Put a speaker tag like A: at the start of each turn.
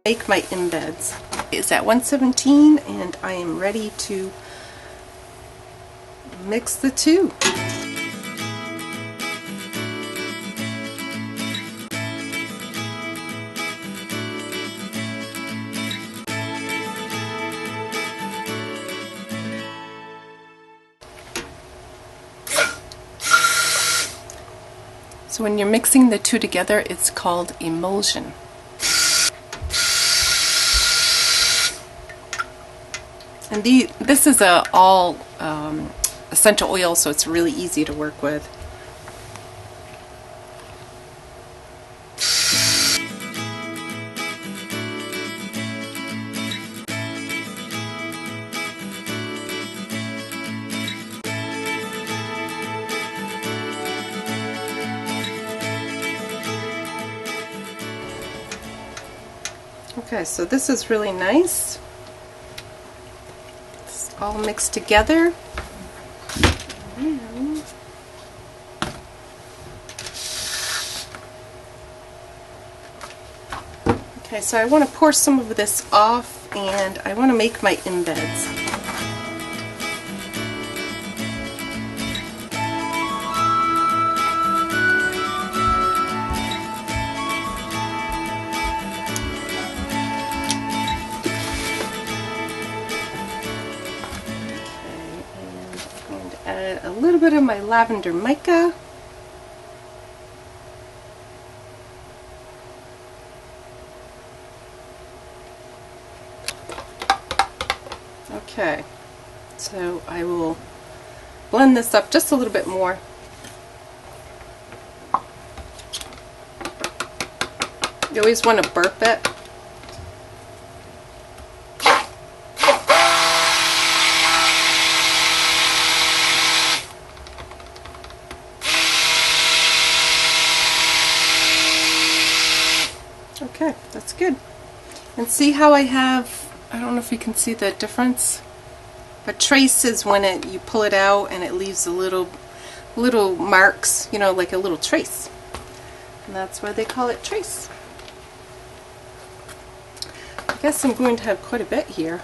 A: Make my embeds. It's at 117 and I am ready to mix the two. So when you're mixing the two together, it's called emulsion. And this is all essential oil, so it's really easy to work with. Okay, so this is really nice. It's all mixed together. Okay, so I want to pour some of this off and I want to make my embeds. Add a little bit of my lavender mica. Okay, so I will blend this up just a little bit more. You always want to burp it. Okay, that's good. And see how I have, I don't know if you can see the difference, but trace is when you pull it out and it leaves a little marks, you know, like a little trace. And that's why they call it trace. I guess I'm going to have quite a bit here.